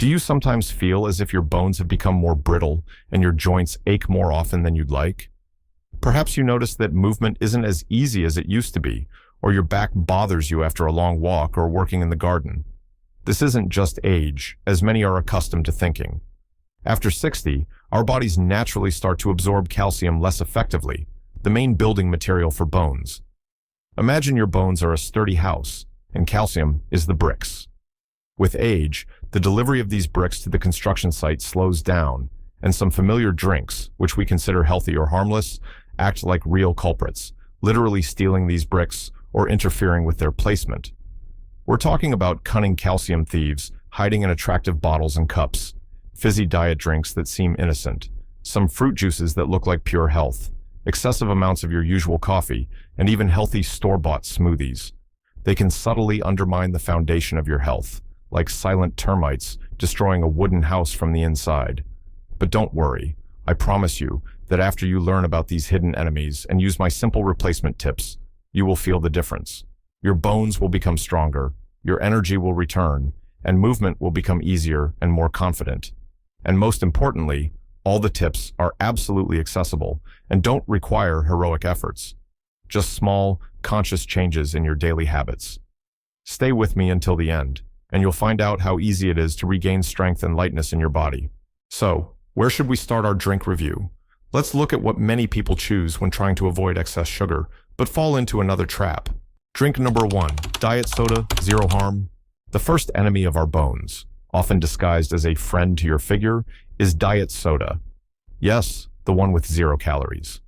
Do you sometimes feel as if your bones have become more brittle and your joints ache more often than you'd like? Perhaps you notice that movement isn't as easy as it used to be, or your back bothers you after a long walk or working in the garden. This isn't just age, as many are accustomed to thinking. After 60, our bodies naturally start to absorb calcium less effectively, the main building material for bones. Imagine your bones are a sturdy house, and calcium is the bricks. With age, the delivery of these bricks to the construction site slows down, and some familiar drinks, which we consider healthy or harmless, act like real culprits, literally stealing these bricks or interfering with their placement. We're talking about cunning calcium thieves hiding in attractive bottles and cups, fizzy diet drinks that seem innocent, some fruit juices that look like pure health, excessive amounts of your usual coffee, and even healthy store-bought smoothies. They can subtly undermine the foundation of your health, like silent termites destroying a wooden house from the inside. But don't worry, I promise you that after you learn about these hidden enemies and use my simple replacement tips, you will feel the difference. Your bones will become stronger, your energy will return, and movement will become easier and more confident. And most importantly, all the tips are absolutely accessible and don't require heroic efforts. Just small, conscious changes in your daily habits. Stay with me until the end, and you'll find out how easy it is to regain strength and lightness in your body. So, where should we start our drink review? Let's look at what many people choose when trying to avoid excess sugar, but fall into another trap. Drink number 1, diet soda, zero harm. The first enemy of our bones, often disguised as a friend to your figure, is diet soda. Yes, the one with 0 calories.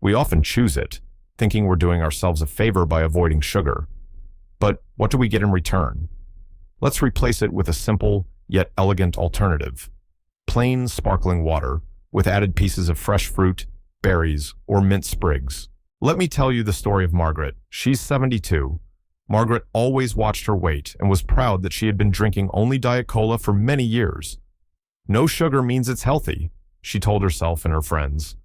We often choose it, thinking we're doing ourselves a favor by avoiding sugar. But what do we get in return? Let's replace it with a simple, yet elegant alternative. Plain, sparkling water, with added pieces of fresh fruit, berries, or mint sprigs. Let me tell you the story of Margaret. She's 72. Margaret always watched her weight and was proud that she had been drinking only Diet Cola for many years. No sugar means it's healthy, she told herself and her friends.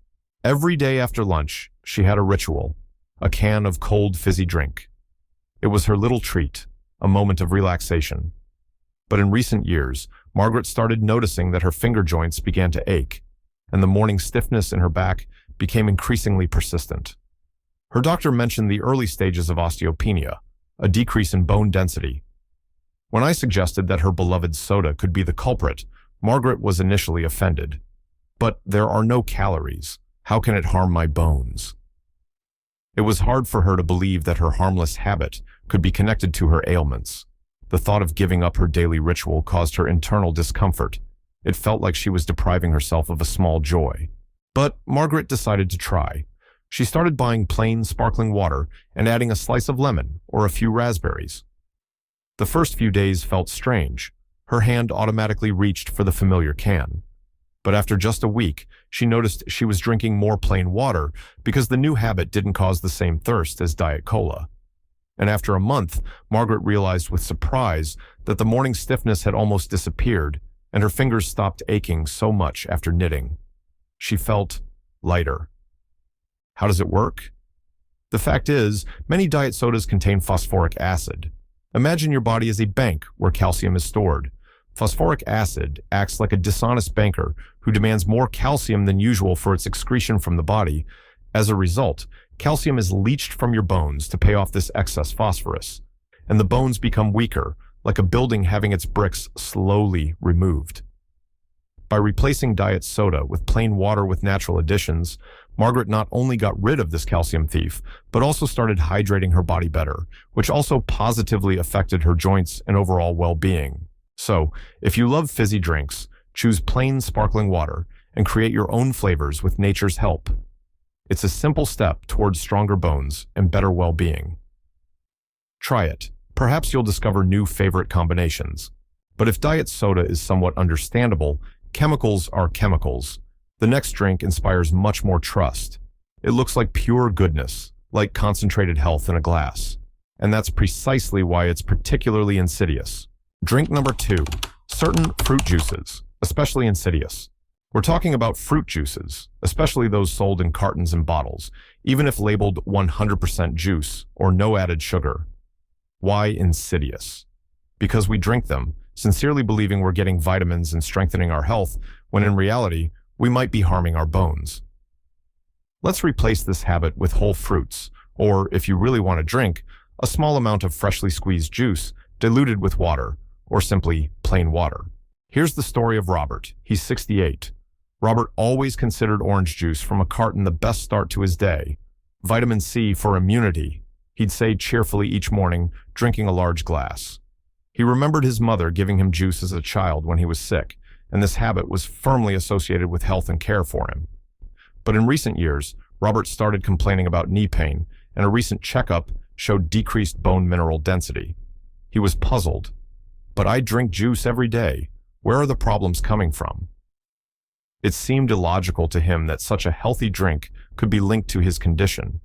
Every day after lunch, she had a ritual, a can of cold fizzy drink. It was her little treat, a moment of relaxation. But in recent years, Margaret started noticing that her finger joints began to ache, and the morning stiffness in her back became increasingly persistent. Her doctor mentioned the early stages of osteopenia, a decrease in bone density. When I suggested that her beloved soda could be the culprit, Margaret was initially offended. But there are no calories. How can it harm my bones? It was hard for her to believe that her harmless habit could be connected to her ailments. The thought of giving up her daily ritual caused her internal discomfort. It felt like she was depriving herself of a small joy. But Margaret decided to try. She started buying plain, sparkling water and adding a slice of lemon or a few raspberries. The first few days felt strange. Her hand automatically reached for the familiar can. But after just a week, she noticed she was drinking more plain water because the new habit didn't cause the same thirst as Diet Cola. And after a month, Margaret realized with surprise that the morning stiffness had almost disappeared and her fingers stopped aching so much after knitting. She felt lighter. How does it work? The fact is, many diet sodas contain phosphoric acid. Imagine your body as a bank where calcium is stored. Phosphoric acid acts like a dishonest banker who demands more calcium than usual for its excretion from the body. As a result, calcium is leached from your bones to pay off this excess phosphorus, and the bones become weaker, like a building having its bricks slowly removed. By replacing diet soda with plain water with natural additions, Margaret not only got rid of this calcium thief, but also started hydrating her body better, which also positively affected her joints and overall well-being. So, if you love fizzy drinks, choose plain sparkling water and create your own flavors with nature's help. It's a simple step towards stronger bones and better well-being. Try it. Perhaps you'll discover new favorite combinations. But if diet soda is somewhat understandable, chemicals are chemicals. The next drink inspires much more trust. It looks like pure goodness, like concentrated health in a glass. And that's precisely why it's particularly insidious. Drink number 2, certain fruit juices, especially insidious. We're talking about fruit juices, especially those sold in cartons and bottles, even if labeled 100% juice or no added sugar. Why insidious? Because we drink them, sincerely believing we're getting vitamins and strengthening our health, when in reality, we might be harming our bones. Let's replace this habit with whole fruits, or, if you really want to drink, a small amount of freshly squeezed juice diluted with water, or simply plain water. Here's the story of Robert. He's 68. Robert always considered orange juice from a carton the best start to his day. Vitamin C for immunity, he'd say cheerfully each morning, drinking a large glass. He remembered his mother giving him juice as a child when he was sick, and this habit was firmly associated with health and care for him. But in recent years, Robert started complaining about knee pain, and a recent checkup showed decreased bone mineral density. He was puzzled. But I drink juice every day. Where are the problems coming from? It seemed illogical to him that such a healthy drink could be linked to his condition.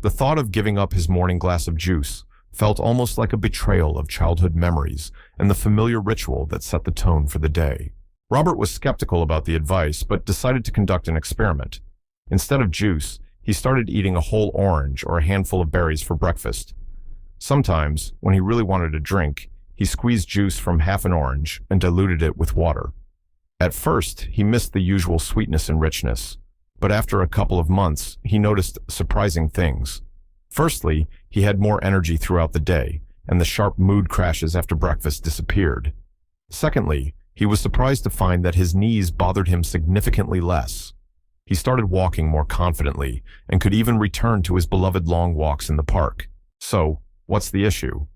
The thought of giving up his morning glass of juice felt almost like a betrayal of childhood memories and the familiar ritual that set the tone for the day. Robert was skeptical about the advice, but decided to conduct an experiment. Instead of juice, he started eating a whole orange or a handful of berries for breakfast. Sometimes, when he really wanted a drink, he squeezed juice from half an orange and diluted it with water. At first, he missed the usual sweetness and richness, but after a couple of months, he noticed surprising things. Firstly, he had more energy throughout the day, and the sharp mood crashes after breakfast disappeared. Secondly, he was surprised to find that his knees bothered him significantly less. He started walking more confidently and could even return to his beloved long walks in the park. So, what's the issue?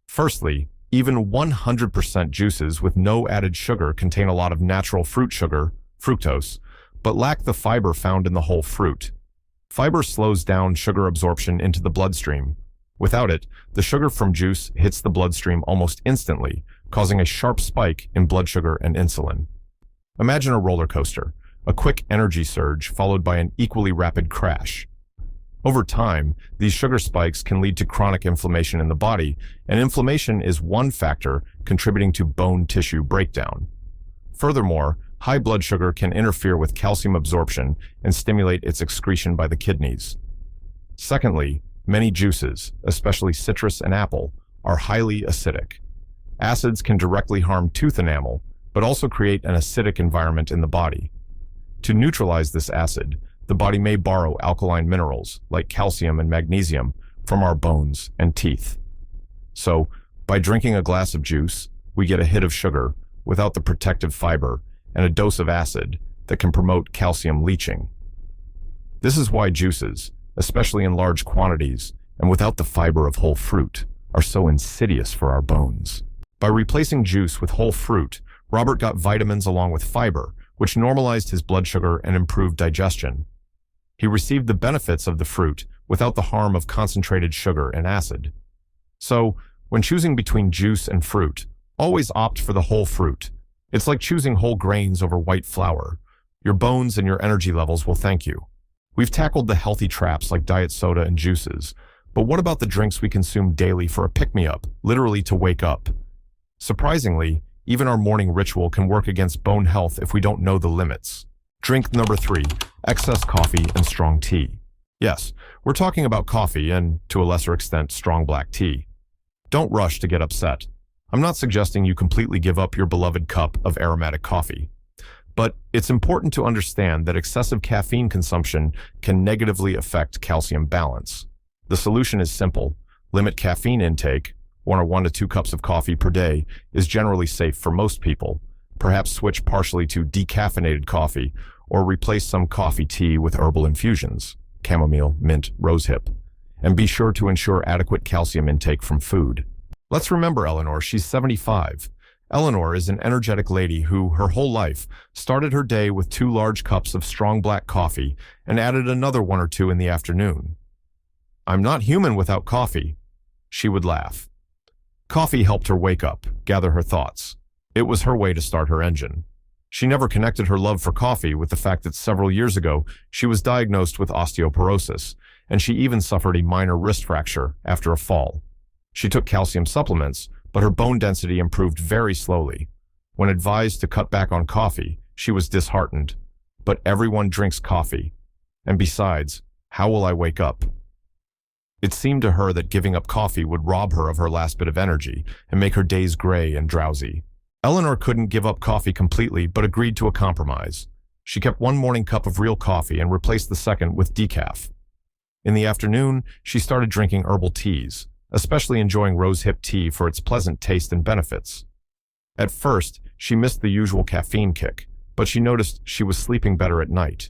Firstly, even 100% juices with no added sugar contain a lot of natural fruit sugar, fructose, but lack the fiber found in the whole fruit. Fiber slows down sugar absorption into the bloodstream. Without it, the sugar from juice hits the bloodstream almost instantly, causing a sharp spike in blood sugar and insulin. Imagine a roller coaster, a quick energy surge followed by an equally rapid crash. Over time, these sugar spikes can lead to chronic inflammation in the body, and inflammation is one factor contributing to bone tissue breakdown. Furthermore, high blood sugar can interfere with calcium absorption and stimulate its excretion by the kidneys. Secondly, many juices, especially citrus and apple, are highly acidic. Acids can directly harm tooth enamel, but also create an acidic environment in the body. To neutralize this acid, the body may borrow alkaline minerals, like calcium and magnesium, from our bones and teeth. So, by drinking a glass of juice, we get a hit of sugar without the protective fiber and a dose of acid that can promote calcium leaching. This is why juices, especially in large quantities and without the fiber of whole fruit, are so insidious for our bones. By replacing juice with whole fruit, Robert got vitamins along with fiber, which normalized his blood sugar and improved digestion. He received the benefits of the fruit without the harm of concentrated sugar and acid. So, when choosing between juice and fruit, always opt for the whole fruit. It's like choosing whole grains over white flour. Your bones and your energy levels will thank you. We've tackled the healthy traps like diet soda and juices, but what about the drinks we consume daily for a pick-me-up, literally to wake up? Surprisingly, even our morning ritual can work against bone health if we don't know the limits. Drink number 3, excess coffee and strong tea. Yes, we're talking about coffee and, to a lesser extent, strong black tea. Don't rush to get upset. I'm not suggesting you completely give up your beloved cup of aromatic coffee. But it's important to understand that excessive caffeine consumption can negatively affect calcium balance. The solution is simple. Limit caffeine intake. 1 to 2 cups of coffee per day is generally safe for most people. Perhaps switch partially to decaffeinated coffee or replace some coffee tea with herbal infusions, chamomile, mint, rosehip. And be sure to ensure adequate calcium intake from food. Let's remember Eleanor, she's 75. Eleanor is an energetic lady who, her whole life, started her day with 2 large cups of strong black coffee and added another 1 or 2 in the afternoon. I'm not human without coffee, she would laugh. Coffee helped her wake up, gather her thoughts. It was her way to start her engine. She never connected her love for coffee with the fact that several years ago she was diagnosed with osteoporosis, and she even suffered a minor wrist fracture after a fall. She took calcium supplements, but her bone density improved very slowly. When advised to cut back on coffee, she was disheartened. But everyone drinks coffee. And besides, how will I wake up? It seemed to her that giving up coffee would rob her of her last bit of energy and make her days gray and drowsy. Eleanor couldn't give up coffee completely, but agreed to a compromise. She kept one morning cup of real coffee and replaced the second with decaf. In the afternoon, she started drinking herbal teas, especially enjoying rosehip tea for its pleasant taste and benefits. At first, she missed the usual caffeine kick, but she noticed she was sleeping better at night.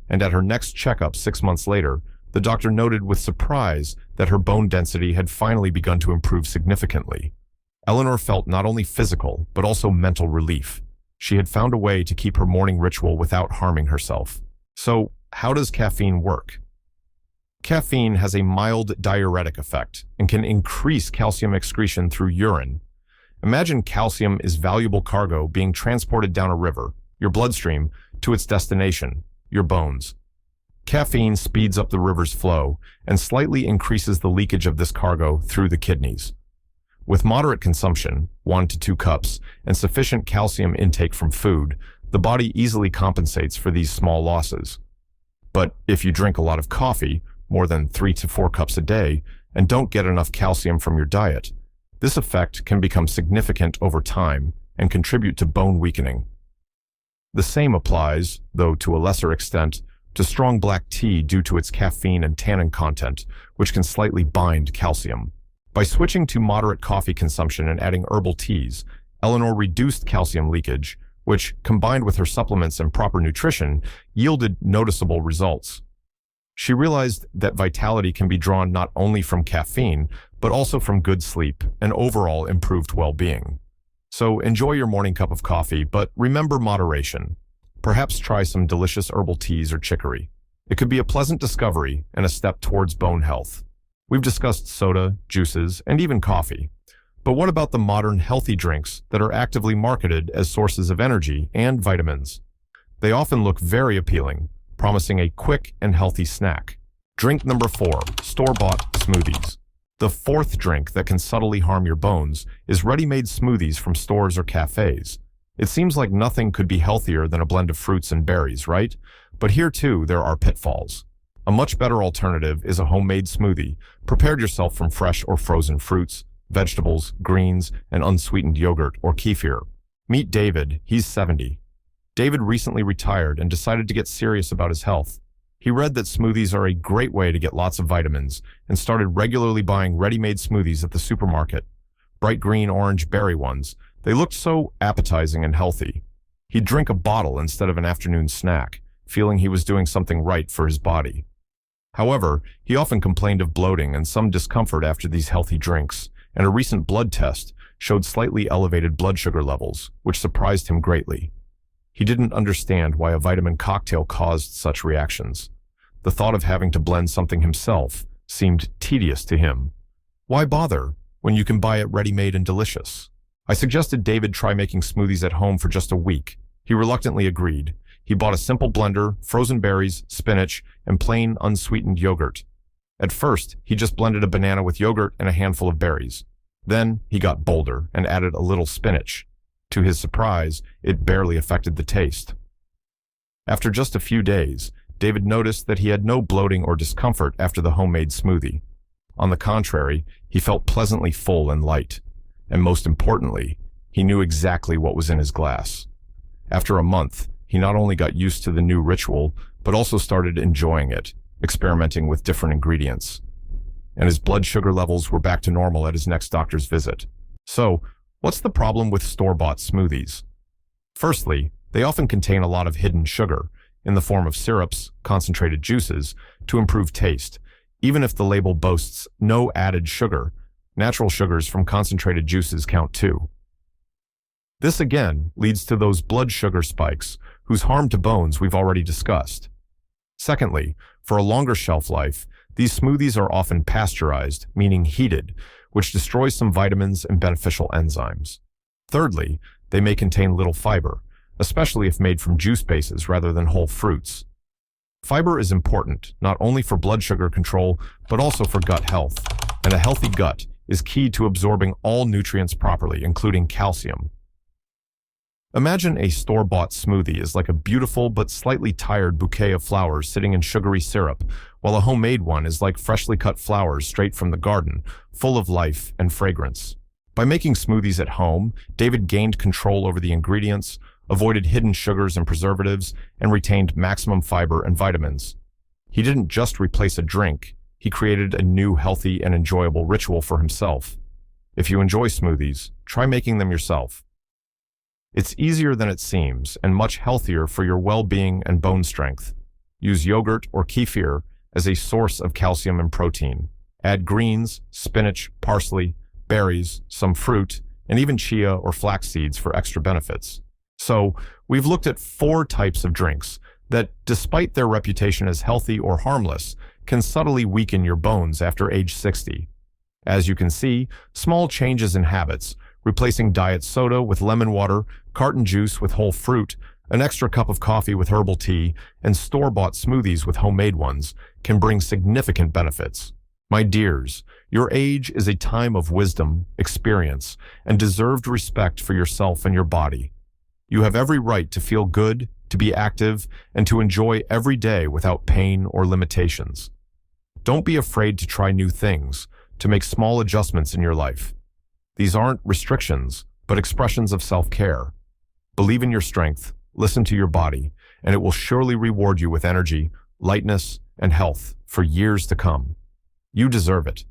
And at her next checkup 6 months later, the doctor noted with surprise that her bone density had finally begun to improve significantly. Eleanor felt not only physical, but also mental relief. She had found a way to keep her morning ritual without harming herself. So, how does caffeine work? Caffeine has a mild diuretic effect and can increase calcium excretion through urine. Imagine calcium is valuable cargo being transported down a river, your bloodstream, to its destination, your bones. Caffeine speeds up the river's flow and slightly increases the leakage of this cargo through the kidneys. With moderate consumption, 1 to 2 cups, and sufficient calcium intake from food, the body easily compensates for these small losses. But if you drink a lot of coffee, more than 3 to 4 cups a day, and don't get enough calcium from your diet, this effect can become significant over time and contribute to bone weakening. The same applies, though to a lesser extent, to strong black tea due to its caffeine and tannin content, which can slightly bind calcium. By switching to moderate coffee consumption and adding herbal teas, Eleanor reduced calcium leakage, which, combined with her supplements and proper nutrition, yielded noticeable results. She realized that vitality can be drawn not only from caffeine, but also from good sleep and overall improved well-being. So enjoy your morning cup of coffee, but remember moderation. Perhaps try some delicious herbal teas or chicory. It could be a pleasant discovery and a step towards bone health. We've discussed soda, juices, and even coffee. But what about the modern healthy drinks that are actively marketed as sources of energy and vitamins? They often look very appealing, promising a quick and healthy snack. Drink number 4, store-bought smoothies. The fourth drink that can subtly harm your bones is ready-made smoothies from stores or cafes. It seems like nothing could be healthier than a blend of fruits and berries, right? But here too, there are pitfalls. A much better alternative is a homemade smoothie, prepared yourself from fresh or frozen fruits, vegetables, greens, and unsweetened yogurt or kefir. Meet David, he's 70. David recently retired and decided to get serious about his health. He read that smoothies are a great way to get lots of vitamins and started regularly buying ready-made smoothies at the supermarket. Bright green, orange, berry ones. They looked so appetizing and healthy. He'd drink a bottle instead of an afternoon snack, feeling he was doing something right for his body. However, he often complained of bloating and some discomfort after these healthy drinks, and a recent blood test showed slightly elevated blood sugar levels, which surprised him greatly. He didn't understand why a vitamin cocktail caused such reactions. The thought of having to blend something himself seemed tedious to him. Why bother when you can buy it ready-made and delicious? I suggested David try making smoothies at home for just a week. He reluctantly agreed. He bought a simple blender, frozen berries, spinach, and plain unsweetened yogurt. At first, he just blended a banana with yogurt and a handful of berries. Then he got bolder and added a little spinach. To his surprise, it barely affected the taste. After just a few days, David noticed that he had no bloating or discomfort after the homemade smoothie. On the contrary, he felt pleasantly full and light. And most importantly, he knew exactly what was in his glass. After a month, he not only got used to the new ritual, but also started enjoying it, experimenting with different ingredients. And his blood sugar levels were back to normal at his next doctor's visit. So, what's the problem with store-bought smoothies? Firstly, they often contain a lot of hidden sugar, in the form of syrups, concentrated juices, to improve taste. Even if the label boasts no added sugar, natural sugars from concentrated juices count too. This again leads to those blood sugar spikes, whose harm to bones we've already discussed. Secondly, for a longer shelf life, these smoothies are often pasteurized, meaning heated, which destroys some vitamins and beneficial enzymes. Thirdly, they may contain little fiber, especially if made from juice bases rather than whole fruits. Fiber is important, not only for blood sugar control, but also for gut health, and a healthy gut is key to absorbing all nutrients properly, including calcium. Imagine a store-bought smoothie is like a beautiful but slightly tired bouquet of flowers sitting in sugary syrup, while a homemade one is like freshly cut flowers straight from the garden, full of life and fragrance. By making smoothies at home, David gained control over the ingredients, avoided hidden sugars and preservatives, and retained maximum fiber and vitamins. He didn't just replace a drink, he created a new healthy and enjoyable ritual for himself. If you enjoy smoothies, try making them yourself. It's easier than it seems and much healthier for your well-being and bone strength. Use yogurt or kefir as a source of calcium and protein. Add greens, spinach, parsley, berries, some fruit, and even chia or flax seeds for extra benefits. So, we've looked at 4 types of drinks that, despite their reputation as healthy or harmless, can subtly weaken your bones after age 60. As you can see, small changes in habits, replacing diet soda with lemon water, carton juice with whole fruit, an extra cup of coffee with herbal tea, and store-bought smoothies with homemade ones, can bring significant benefits. My dears, your age is a time of wisdom, experience, and deserved respect for yourself and your body. You have every right to feel good, to be active, and to enjoy every day without pain or limitations. Don't be afraid to try new things, to make small adjustments in your life. These aren't restrictions, but expressions of self-care. Believe in your strength, listen to your body, and it will surely reward you with energy, lightness, and health for years to come. You deserve it.